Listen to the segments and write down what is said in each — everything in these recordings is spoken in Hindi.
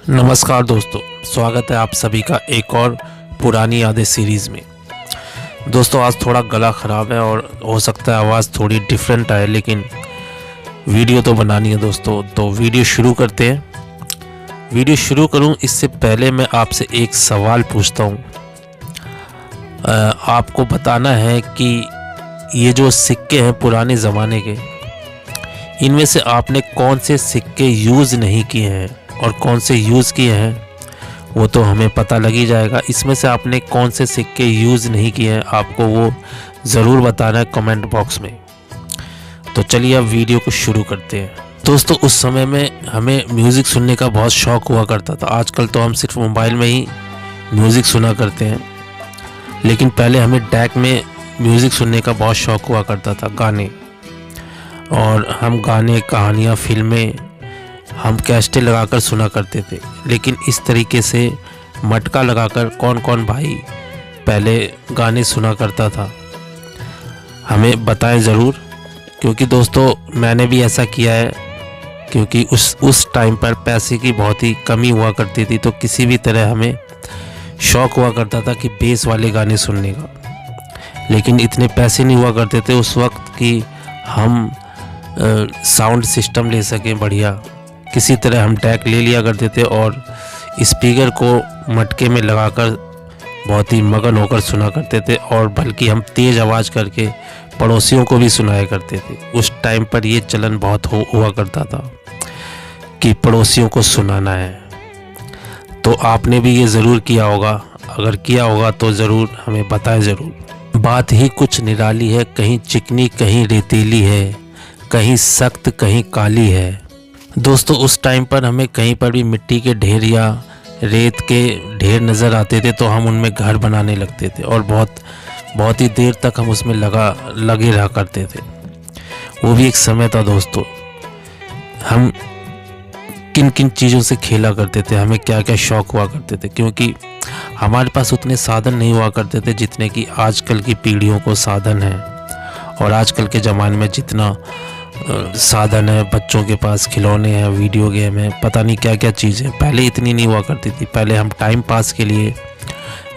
नमस्कार दोस्तों, स्वागत है आप सभी का एक और पुरानी यादें सीरीज़ में। दोस्तों आज थोड़ा गला ख़राब है और हो सकता है आवाज़ थोड़ी डिफरेंट आए, लेकिन वीडियो तो बनानी है दोस्तों। तो वीडियो शुरू करते हैं। वीडियो शुरू करूं इससे पहले मैं आपसे एक सवाल पूछता हूं। आपको बताना है कि ये जो सिक्के हैं पुराने ज़माने के, इनमें से आपने कौन से सिक्के यूज़ नहीं किए हैं और कौन से यूज़ किए हैं वो तो हमें पता लग ही जाएगा। इसमें से आपने कौन से सिक्के यूज़ नहीं किए हैं आपको वो ज़रूर बताना है कमेंट बॉक्स में। तो चलिए अब वीडियो को शुरू करते हैं। दोस्तों उस समय में हमें म्यूज़िक सुनने का बहुत शौक़ हुआ करता था। आजकल तो हम सिर्फ मोबाइल में ही म्यूज़िक सुना करते हैं, लेकिन पहले हमें डैक में म्यूज़िक सुनने का बहुत शौक़ हुआ करता था, गाने। और हम गाने, कहानियाँ, फिल्में हम कैसेटें लगाकर सुना करते थे। लेकिन इस तरीके से मटका लगाकर कौन कौन भाई पहले गाने सुना करता था, हमें बताएं ज़रूर। क्योंकि दोस्तों मैंने भी ऐसा किया है, क्योंकि उस टाइम पर पैसे की बहुत ही कमी हुआ करती थी। तो किसी भी तरह हमें शौक़ हुआ करता था कि बेस वाले गाने सुनने का, लेकिन इतने पैसे नहीं हुआ करते थे उस वक्त कि हम साउंड सिस्टम ले सकें बढ़िया। किसी तरह हम डैक ले लिया करते थे और स्पीकर को मटके में लगाकर बहुत ही मगन होकर सुना करते थे। और बल्कि हम तेज़ आवाज़ करके पड़ोसियों को भी सुनाया करते थे। उस टाइम पर ये चलन बहुत हुआ करता था कि पड़ोसियों को सुनाना है। तो आपने भी ये ज़रूर किया होगा, अगर किया होगा तो ज़रूर हमें बताएं ज़रूर। बात ही कुछ निराली है, कहीं चिकनी कहीं रेतीली है, कहीं सख्त कहीं काली है। दोस्तों उस टाइम पर हमें कहीं पर भी मिट्टी के ढेर या रेत के ढेर नज़र आते थे तो हम उनमें घर बनाने लगते थे और बहुत ही देर तक हम उसमें लगे रहा करते थे। वो भी एक समय था दोस्तों। हम किन किन चीज़ों से खेला करते थे, हमें क्या क्या शौक़ हुआ करते थे, क्योंकि हमारे पास उतने साधन नहीं हुआ करते थे जितने कि आजकल की पीढ़ियों को साधन है। और आजकल के ज़माने में जितना साधन है, बच्चों के पास खिलौने हैं, वीडियो गेम है, पता नहीं क्या क्या चीज़ें, पहले इतनी नहीं हुआ करती थी। पहले हम टाइम पास के लिए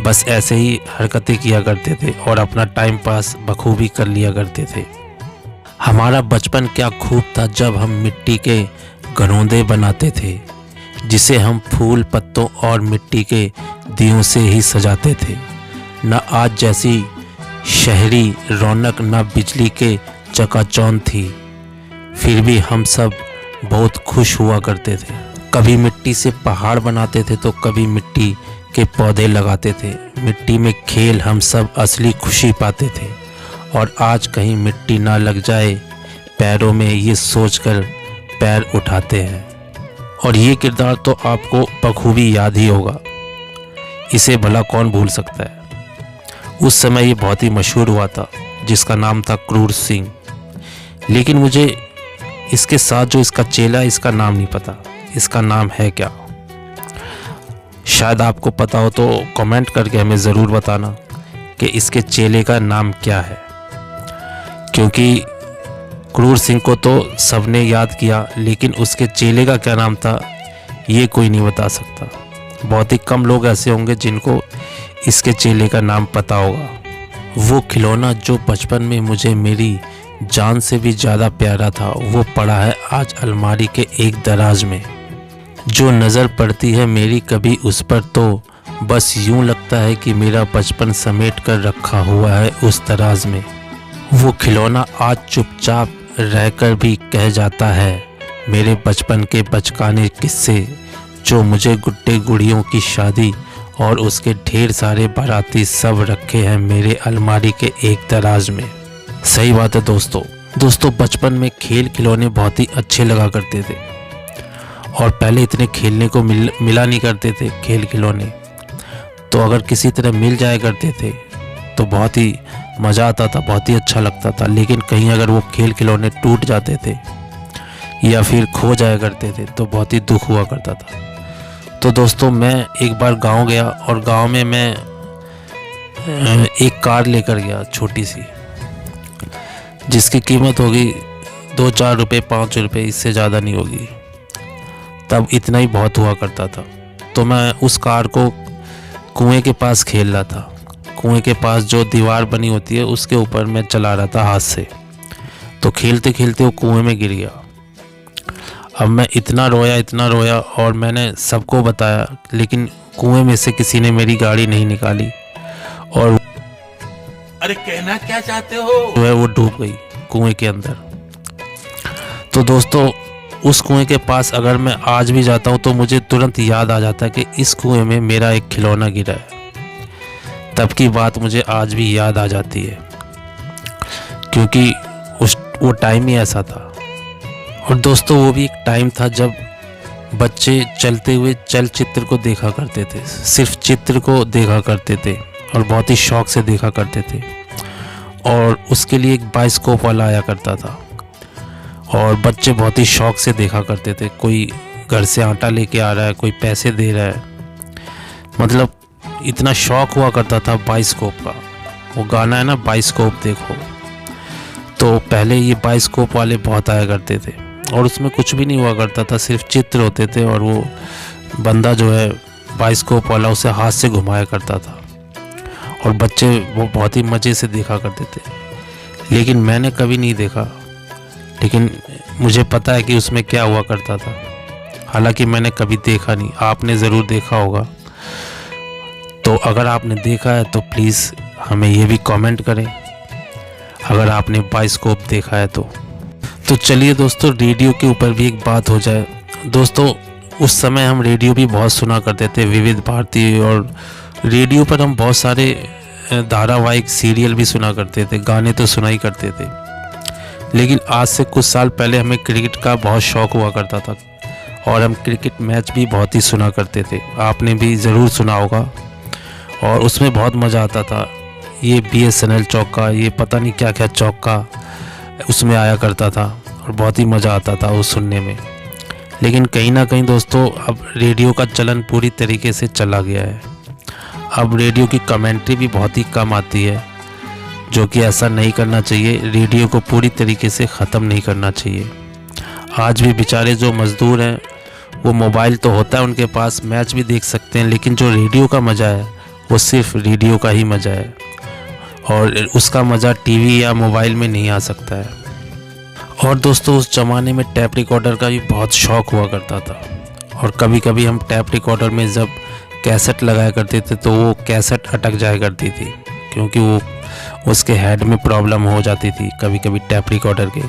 बस ऐसे ही हरकतें किया करते थे और अपना टाइम पास बखूबी कर लिया करते थे। हमारा बचपन क्या खूब था जब हम मिट्टी के घरौंदे बनाते थे, जिसे हम फूल, पत्तों और मिट्टी के दियों से ही सजाते थे। न आज जैसी शहरी रौनक, न बिजली के चकाचौंध थी, फिर भी हम सब बहुत खुश हुआ करते थे। कभी मिट्टी से पहाड़ बनाते थे तो कभी मिट्टी के पौधे लगाते थे। मिट्टी में खेल हम सब असली खुशी पाते थे। और आज कहीं मिट्टी ना लग जाए पैरों में, ये सोचकर पैर उठाते हैं। और ये किरदार तो आपको बखूबी याद ही होगा, इसे भला कौन भूल सकता है। उस समय ये बहुत ही मशहूर हुआ था, जिसका नाम था क्रूर सिंह। लेकिन मुझे इसके साथ जो इसका चेला, इसका नाम नहीं पता, इसका नाम है क्या। शायद आपको पता हो तो कमेंट करके हमें ज़रूर बताना कि इसके चेले का नाम क्या है। क्योंकि क्रूर सिंह को तो सबने याद किया, लेकिन उसके चेले का क्या नाम था ये कोई नहीं बता सकता। बहुत ही कम लोग ऐसे होंगे जिनको इसके चेले का नाम पता होगा। वो खिलौना जो बचपन में मुझे मेरी जान से भी ज़्यादा प्यारा था, वो पड़ा है आज अलमारी के एक दराज में। जो नज़र पड़ती है मेरी कभी उस पर तो बस यूं लगता है कि मेरा बचपन समेट कर रखा हुआ है उस दराज में। वो खिलौना आज चुपचाप रहकर भी कह जाता है मेरे बचपन के बचकाने किस्से, जो मुझे गुड्डे गुड़ियों की शादी और उसके ढेर सारे बाराती सब रखे हैं मेरे अलमारी के एक दराज में। सही बात है दोस्तों बचपन में खेल खिलौने बहुत ही अच्छे लगा करते थे। और पहले इतने खेलने को मिला नहीं करते थे खेल खिलौने, तो अगर किसी तरह मिल जाया करते थे तो बहुत ही मज़ा आता था, बहुत ही अच्छा लगता था। लेकिन कहीं अगर वो खेल खिलौने टूट जाते थे या फिर खो जाया करते थे तो बहुत ही दुख हुआ करता था। तो दोस्तों मैं एक बार गांव गया और गांव में मैं एक कार लेकर गया छोटी सी, जिसकी कीमत होगी 2-4 रुपये, 5 रुपये, इससे ज़्यादा नहीं होगी। तब इतना ही बहुत हुआ करता था। तो मैं उस कार को कुएं के पास खेल रहा था। कुएं के पास जो दीवार बनी होती है उसके ऊपर मैं चला रहा था हाथ से। तो खेलते खेलते वो कुएं में गिर गया। अब मैं इतना रोया और मैंने सबको बताया, लेकिन कुएं में से किसी ने मेरी गाड़ी नहीं निकाली और अरे कहना क्या चाहते हो? जो है वो डूब गई कुएं के अंदर। तो दोस्तों, उस कुएं के पास अगर मैं आज भी जाता हूँ तो मुझे तुरंत याद आ जाता है कि इस कुएं में मेरा एक खिलौना गिरा है। तब की बात मुझे आज भी याद आ जाती है, क्योंकि वो टाइम ही ऐसा था। और दोस्तों, वो भी एक टाइम था जब बच्चे चलते हुए चलचित्र को देखा करते थे, सिर्फ चित्र को देखा करते थे और बहुत ही शौक से देखा करते थे। और उसके लिए एक बाइस्कोप वाला आया करता था और बच्चे बहुत ही शौक से देखा करते थे। कोई घर से आटा लेके आ रहा है, कोई पैसे दे रहा है, मतलब इतना शौक हुआ करता था बाइस्कोप का। वो गाना है ना, बाइस्कोप देखो, तो पहले ये बाइस्कोप वाले बहुत आया करते थे और उसमें कुछ भी नहीं हुआ करता था, सिर्फ चित्र होते थे और वो बंदा जो है बाइस्कोप वाला उसे हाथ से घुमाया करता था और बच्चे वो बहुत ही मज़े से देखा करते थे। लेकिन मैंने कभी नहीं देखा, लेकिन मुझे पता है कि उसमें क्या हुआ करता था। हालांकि मैंने कभी देखा नहीं, आपने ज़रूर देखा होगा। तो अगर आपने देखा है तो प्लीज़ हमें ये भी कमेंट करें अगर आपने बाइस्कोप देखा है तो चलिए दोस्तों, रेडियो के ऊपर भी एक बात हो जाए। दोस्तों, उस समय हम रेडियो भी बहुत सुना करते थे, विविध भारती, और रेडियो पर हम बहुत सारे धारावाहिक सीरियल भी सुना करते थे, गाने तो सुना ही करते थे। लेकिन आज से कुछ साल पहले हमें क्रिकेट का बहुत शौक़ हुआ करता था और हम क्रिकेट मैच भी बहुत ही सुना करते थे। आपने भी ज़रूर सुना होगा और उसमें बहुत मज़ा आता था। ये BSNL चौका, ये पता नहीं क्या क्या चौका उसमें आया करता था और बहुत ही मज़ा आता था वो सुनने में। लेकिन कहीं ना कहीं दोस्तों, अब रेडियो का चलन पूरी तरीके से चला गया है। अब रेडियो की कमेंट्री भी बहुत ही कम आती है, जो कि ऐसा नहीं करना चाहिए। रेडियो को पूरी तरीके से ख़त्म नहीं करना चाहिए। आज भी बेचारे जो मज़दूर हैं, वो मोबाइल तो होता है उनके पास, मैच भी देख सकते हैं, लेकिन जो रेडियो का मज़ा है वो सिर्फ रेडियो का ही मज़ा है और उसका मज़ा टीवी या मोबाइल में नहीं आ सकता है। और दोस्तों, उस ज़माने में टैप रिकॉर्डर का भी बहुत शौक़ हुआ करता था और कभी कभी हम टैप रिकॉर्डर में जब कैसेट लगाया करते थे तो वो कैसेट अटक जाया करती थी, क्योंकि वो उसके हेड में प्रॉब्लम हो जाती थी कभी कभी टैप रिकॉर्डर के,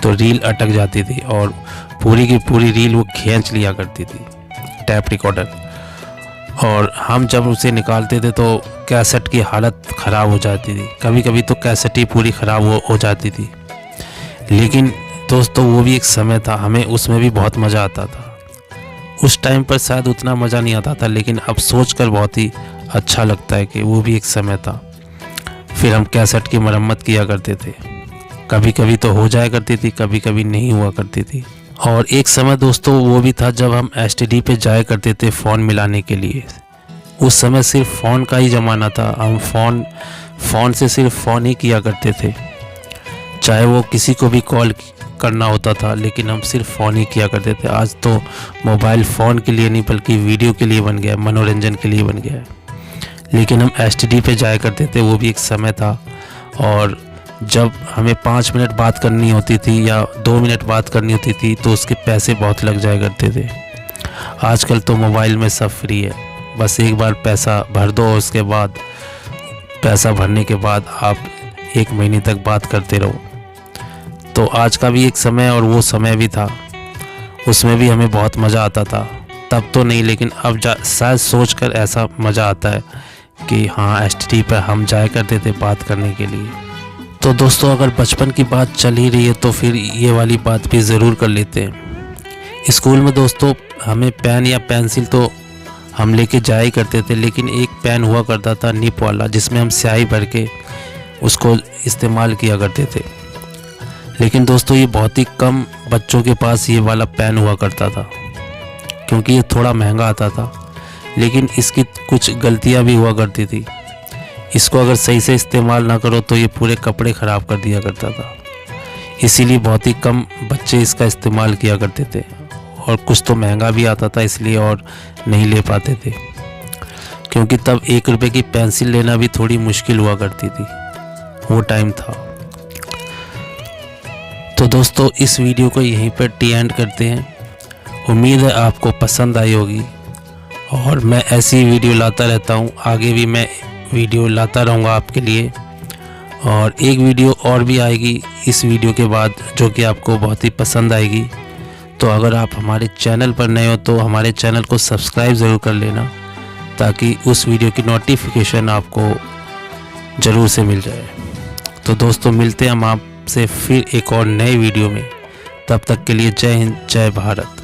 तो रील अटक जाती थी और पूरी की पूरी रील वो खींच लिया करती थी टैप रिकॉर्डर। और हम जब उसे निकालते थे तो कैसेट की हालत ख़राब हो जाती थी, कभी कभी तो कैसेट ही पूरी ख़राब हो जाती थी। लेकिन दोस्तों, वो भी एक समय था, हमें उसमें भी बहुत मज़ा आता था। उस टाइम पर शायद उतना मज़ा नहीं आता था, लेकिन अब सोचकर बहुत ही अच्छा लगता है कि वो भी एक समय था। फिर हम कैसेट की मरम्मत किया करते थे, कभी कभी तो हो जाया करती थी, कभी कभी नहीं हुआ करती थी। और एक समय दोस्तों वो भी था जब हम STD पे जाया करते थे फ़ोन मिलाने के लिए। उस समय सिर्फ फ़ोन का ही ज़माना था, हम फ़ोन से सिर्फ फ़ोन ही किया करते थे, चाहे वो किसी को भी कॉल करना होता था, लेकिन हम सिर्फ फ़ोन ही किया करते थे। आज तो मोबाइल फ़ोन के लिए नहीं बल्कि वीडियो के लिए बन गया है, मनोरंजन के लिए बन गया है। लेकिन हम STD पे जाया करते थे, वो भी एक समय था। और जब हमें 5 मिनट बात करनी होती थी या 2 मिनट बात करनी होती थी तो उसके पैसे बहुत लग जाया करते थे। आजकल तो मोबाइल में सब फ्री है, बस एक बार पैसा भर दो, उसके बाद पैसा भरने के बाद आप 1 महीने तक बात करते रहो। तो आज का भी एक समय और वो समय भी था, उसमें भी हमें बहुत मज़ा आता था। तब तो नहीं, लेकिन अब शायद सोचकर ऐसा मज़ा आता है कि हाँ, STD पर हम जाया करते थे बात करने के लिए। तो दोस्तों, अगर बचपन की बात चल ही रही है तो फिर ये वाली बात भी ज़रूर कर लेते हैं। स्कूल में दोस्तों हमें पेन या पेंसिल तो हम लेके जाया ही करते थे, लेकिन एक पेन हुआ करता था निप वाला, जिसमें हम स्याही भर के उसको इस्तेमाल किया करते थे। लेकिन दोस्तों, ये बहुत ही कम बच्चों के पास ये वाला पेन हुआ करता था, क्योंकि ये थोड़ा महंगा आता था। लेकिन इसकी कुछ गलतियाँ भी हुआ करती थी। इसको अगर सही से इस्तेमाल ना करो तो ये पूरे कपड़े ख़राब कर दिया करता था। इसीलिए बहुत ही कम बच्चे इसका इस्तेमाल किया करते थे और कुछ तो महंगा भी आता था इसलिए और नहीं ले पाते थे, क्योंकि तब 1 रुपये की पेंसिल लेना भी थोड़ी मुश्किल हुआ करती थी, वो टाइम था। तो दोस्तों इस वीडियो को यहीं पर टी एंड करते हैं। उम्मीद है आपको पसंद आई होगी और मैं ऐसी वीडियो लाता रहता हूँ, आगे भी मैं वीडियो लाता रहूँगा आपके लिए। और एक वीडियो और भी आएगी इस वीडियो के बाद जो कि आपको बहुत ही पसंद आएगी। तो अगर आप हमारे चैनल पर नए हो तो हमारे चैनल को सब्सक्राइब ज़रूर कर लेना, ताकि उस वीडियो की नोटिफिकेशन आपको ज़रूर से मिल जाए। तो दोस्तों मिलते हैं हम आपसे फिर एक और नए वीडियो में, तब तक के लिए जय हिंद, जय भारत।